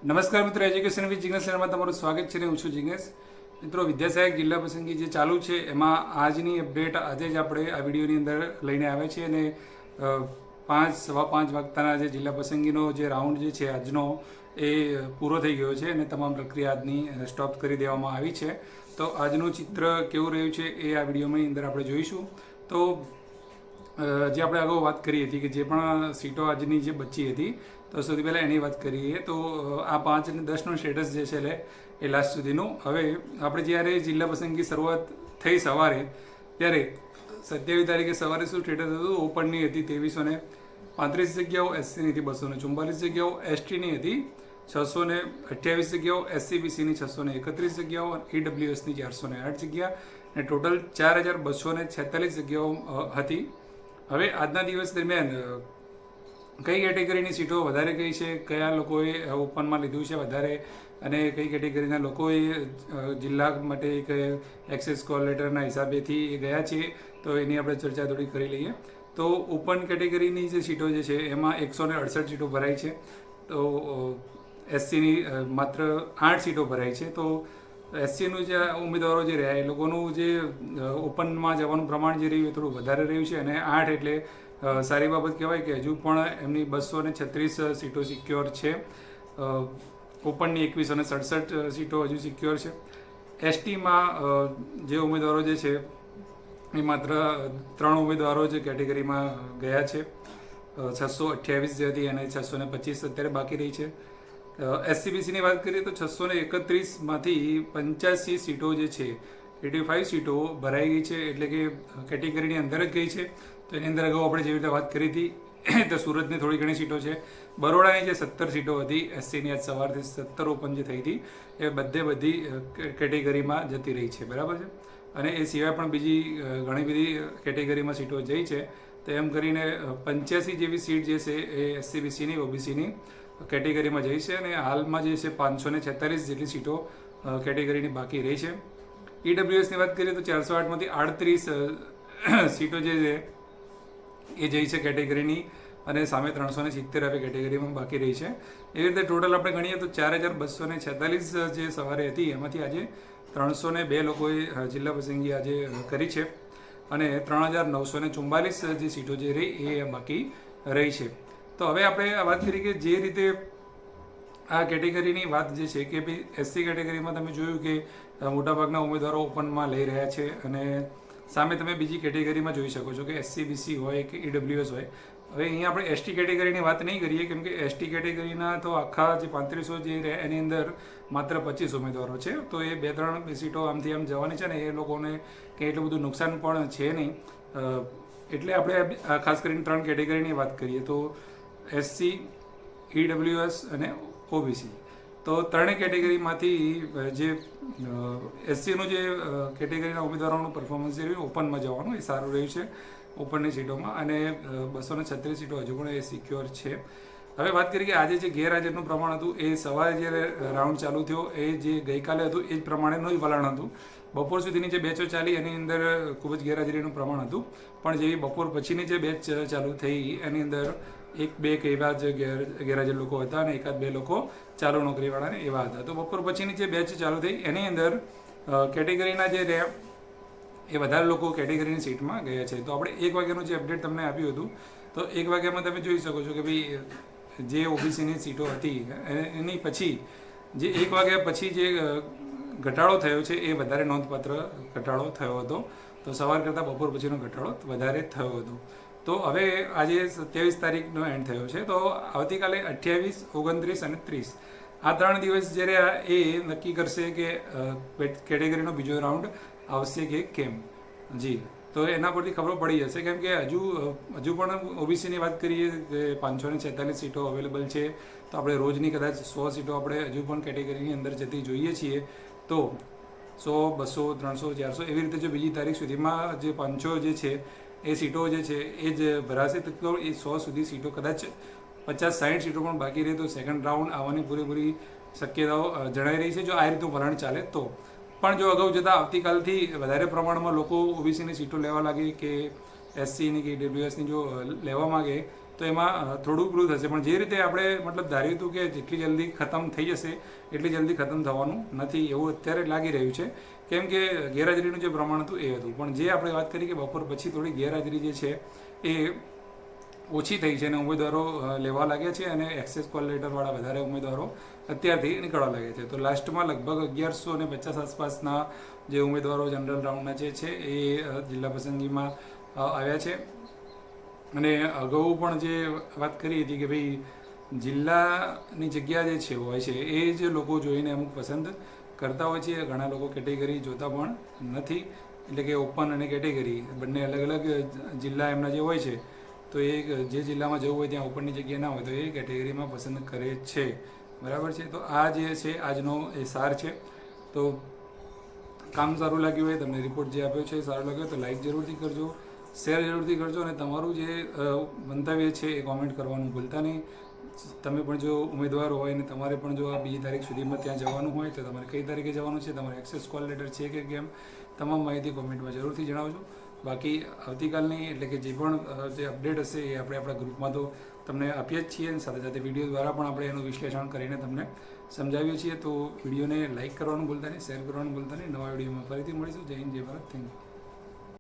નમસ્કાર મિત્રો, education with Jignesh ચેનલમાં તમારું સ્વાગત છે. હું છું જિગ્નેશ. મિત્રો, વિદ્યાસહાયક જિલ્લા પસંદગી જે ચાલુ છે એમાં આજની અપડેટ આજે જ આપણે આ વિડીયોની અંદર લઈને આવ્યા છીએ અને 5:15 વાગતાના જે જિલ્લા પસંદગીનો જે રાઉન્ડ જે છે આજનો એ પૂરો થઈ ગયો છે અને તમામ પ્રક્રિયા આજની સ્ટોપ કરી દેવામાં આવી છે. તો આજનું ચિત્ર કેવું રહ્યું છે એ આ વિડીયોની અંદર આપણે જોઈશું. તો જે આપણે અગાઉ વાત કરી હતી કે જે પણ સીટો આજની જે બચી હતી તો સૌથી પહેલાં એની વાત કરીએ તો આ 5 અને 10નું સ્ટેટસ જે છે એ લાસ્ટ સુધીનું. હવે આપણે જ્યારે જિલ્લા પસંદગી શરૂઆત થઈ સવારે ત્યારે 27 તારીખે સવારે શું સ્ટેટસ હતું? ઓપનની હતી 2335 જગ્યાઓ, એસસીની હતી 244 જગ્યાઓ, એસટીની હતી 628 જગ્યાઓ, એસસીબીસીની 631 જગ્યાઓ, ઈડબ્લ્યુએસની 408 જગ્યા અને ટોટલ 4246 જગ્યાઓ હતી. હવે આજના દિવસ દરમિયાન કઈ કેટેગરીની સીટો વધારે ગઈ છે, કયા લોકોએ ઓપનમાં લીધું છે વધારે અને કઈ કેટેગરીના લોકોએ જિલ્લા માટે એક એક્સેસ કોલ લેટરના હિસાબેથી ગયા છે, તો એની આપણે ચર્ચા થોડી કરી લઈએ. તો ઓપન કેટેગરીની જે સીટો જે છે એમાં 168 સીટો ભરાઈ છે. તો એસસીની માત્ર 8 સીટો ભરાઈ છે. તો એસસીનું જે ઉમેદવારો જે રહ્યા એ લોકોનું જે ઓપનમાં જવાનું પ્રમાણ જે રહ્યું એ થોડું વધારે રહ્યું છે અને 8 એટલે સારી બાબત કહેવાય કે હજુ પણ એમની 236 સીટો સિક્યોર છે. ઓપનની 2167 સીટો હજુ સિક્યોર છે. એસટીમાં જે ઉમેદવારો જે છે એ માત્ર 3 ઉમેદવારો જ કેટેગરીમાં ગયા છે. 628 જે હતી અને 625 અત્યારે બાકી રહી છે. એસસીબીસીની વાત કરીએ તો 631માંથી 85 સીટો જે છે 85 સીટો ભરાઈ ગઈ છે, એટલે કે કેટેગરીની અંદર જ ગઈ છે. તો એની અંદર અગાઉ આપણે જેવી રીતે વાત કરી હતી તો સુરતની થોડી ઘણી સીટો છે. બરોડાની જે 17 સીટો હતી એસસીની આજ સવારથી 17 ઓપન જે થઈ હતી એ બધી કેટેગરીમાં જતી રહી છે, બરાબર છે. અને એ સિવાય પણ બીજી ઘણી બધી કેટેગરીમાં સીટો જઈ છે. તો એમ કરીને 85 જેવી સીટ જે છે એ એસસીબીસીની ઓબીસીની કેટેગરીમાં જઈ છે અને હાલમાં જે છે 546 જેટલી સીટો કેટેગરીની બાકી રહી છે. ઈડબ્લ્યુએસની વાત કરીએ તો 408માંથી 38 સીટો જે છે એ જઈ છે કેટેગરીની અને સામે 370 હવે કેટેગરીમાં બાકી રહી છે. એવી રીતે ટોટલ આપણે ગણીએ તો 4246 જે સવારે હતી એમાંથી આજે 302 લોકોએ જિલ્લા પસંદગી આજે કરી છે અને 3944 જે સીટો જે રહી એ બાકી રહી છે. તો હવે આપણે વાત કરીએ કે જે રીતે આ કેટેગરીની વાત જે છે કે ભાઈ એસસી કેટેગરીમાં તમે જોયું કે મોટાભાગના ઉમેદવારો ઓપનમાં લઈ રહ્યા છે અને સામે તમે બીજી કેટેગરીમાં જોઈ શકો છો કે એસસીબીસી હોય કે ઈડબ્લ્યુએસ હોય. હવે અહીંયા આપણે એસટી કેટેગરીની વાત નહીં કરીએ કેમ કે એસટી કેટેગરીના તો આખા જે 3500 જે રહે એની અંદર માત્ર 25 ઉમેદવારો છે. તો એ 2-3 સીટો આમથી આમ જવાની છે ને એ લોકોને કંઈ એટલું બધું નુકસાન પણ છે નહીં. એટલે આપણે ખાસ કરીને 3 કેટેગરીની વાત કરીએ તો એસસી, ઈડબ્લ્યુએસ અને ઓબીસી. તો ત્રણેય કેટેગરીમાંથી જે એસસીનું જે કેટેગરીના ઉમેદવારોનું પરફોર્મન્સ જે રહ્યું ઓપનમાં જવાનું એ સારું રહ્યું છે ઓપનની સીટોમાં અને 236 સીટો હજુ પણ એ સિક્યોર છે. હવે વાત કરીએ કે આજે જે ગેરહાજરનું પ્રમાણ હતું એ સવારે જ્યારે રાઉન્ડ ચાલુ થયો એ જે ગઈકાલે હતું એ જ પ્રમાણેનું જ વલણ હતું. બપોર સુધીની જે બેચો ચાલી એની અંદર ખૂબ જ ગેરહાજરીનું પ્રમાણ હતું, પણ જેવી બપોર પછીની જે બેચ ચાલુ થઈ એની અંદર 1-2 એવા જ ગેરહાજર લોકો હતા અને 1-2 લોકો ચાલુ નોકરીવાળાને એવા હતા. તો બપોર પછીની જે બેચ ચાલુ થઈ એની અંદર કેટેગરીના જે રહ્યા એ વધારે લોકો કેટેગરીની સીટમાં ગયા છે. તો આપણે 1 વાગ્યાનું જે અપડેટ તમને આપ્યું હતું તો 1 વાગ્યામાં તમે જોઈ શકો છો કે ભાઈ જે ઓબીસીની સીટો હતી એની પછી જે 1 વાગ્યા પછી જે ઘટાડો થયો છે એ વધારે નોંધપાત્ર ઘટાડો થયો હતો. તો સવાર કરતાં બપોર પછીનો ઘટાડો વધારે થયો હતો. તો હવે આજે 27 તારીખનો એન્ડ થયો છે. તો આવતીકાલે 28, 29 અને 30 આ 3 દિવસ જે રહ્યા એ નક્કી કરશે કે કેટેગરીનો બીજો રાઉન્ડ આવશે કે કેમ. જી, તો એના પરથી ખબર પડી જશે કેમ કે હજુ પણ ઓબીસીની વાત કરીએ કે 546 સીટો અવેલેબલ છે. તો આપણે રોજની કદાચ 100 સીટો આપણે હજુ પણ કેટેગરીની અંદર જતી જોઈએ છીએ. તો 100, 200, 300, 400 એવી રીતે જો બીજી તારીખ સુધીમાં જે 500 જે છે એ સીટો જે છે એ જ ભરાશે તો એ 100 સુધી સીટો કદાચ 50-60 સીટો પણ બાકી રહે તો સેકન્ડ રાઉન્ડ આવવાની પૂરેપૂરી શક્યતાઓ જણાઈ રહી છે જો આ રીતનું વલણ ચાલે તો. પણ જો અગાઉ જતાં આવતીકાલથી વધારે પ્રમાણમાં લોકો ઓબીસીની સીટો લેવા લાગે કે એસસીની કે ઈડબ્લ્યુએસની જો લેવા માગે તો એમાં થોડું પેલું થશે. પણ જે રીતે આપણે મતલબ ધાર્યું હતું કે જેટલી જલ્દી ખતમ થઈ જશે એટલી જલ્દી ખતમ થવાનું નથી એવું અત્યારે લાગી રહ્યું છે, કેમ કે ગેરહાજરીનું જે પ્રમાણ હતું એ હતું. પણ જે આપણે વાત કરી કે બપોર પછી થોડી ગેરહાજરી જે છે એ ઓછી થઈ છે અને ઉમેદવારો લેવા લાગ્યા છે અને એક્સેસ કોલ લેટરવાળા વધારે ઉમેદવારો અત્યારથી નીકળવા લાગ્યા છે. તો લાસ્ટમાં લગભગ 1150 આસપાસના જે ઉમેદવારો જનરલ રાઉન્ડના જે છે એ જિલ્લા પસંદગીમાં આવ્યા છે. અને અગાઉ પણ જે વાત કરી હતી કે ભાઈ જિલ્લાની જગ્યા જે છે હોય છે એ જ લોકો જોઈને અમુક પસંદ કરતા હોય છે. ઘણા લોકો કેટેગરી જોતા પણ નથી, એટલે કે ઓપન અને કેટેગરી બંને અલગ અલગ જિલ્લા એમના જે હોય છે, તો એ જે જિલ્લામાં જવું હોય ત્યાં ઓપનની જગ્યા ના હોય તો એ કેટેગરીમાં પસંદ કરે છે. બરાબર છે. તો આ જે છે આજનો એ સાર છે. તો કામ સારું લાગ્યું હોય, તમને રિપોર્ટ જે આપ્યો છે એ સારો લાગ્યો તો લાઈક જરૂરથી કરજો, શેર જરૂરથી કરજો અને તમારું જે મંતવ્ય છે એ કોમેન્ટ કરવાનું ભૂલતા નહીં. તમે પણ જો ઉમેદવાર હોય અને તમારે પણ જો આ 2 તારીખ સુધીમાં ત્યાં જવાનું હોય તો તમારે કઈ તારીખે જવાનું છે, તમારે એક્સેસ કોલ લેટર છે કે કેમ, તમામ માહિતી કોમેન્ટમાં જરૂરથી જણાવજો. બાકી આવતીકાલની એટલે કે જે પણ જે અપડેટ હશે એ આપણે આપણા ગ્રુપમાં તો તમને આપીએ જ છીએ અને સાથે સાથે વિડીયો દ્વારા પણ આપણે એનું વિશ્લેષણ કરીને તમને સમજાવીએ છીએ. તો વિડીયોને લાઇક કરવાનું ભૂલતા નહીં, શેર કરવાનું ભૂલતા નહીં. નવા વિડીયોમાં ફરીથી મળીશું. જય હિન્દ, જય ભારત. Thank you.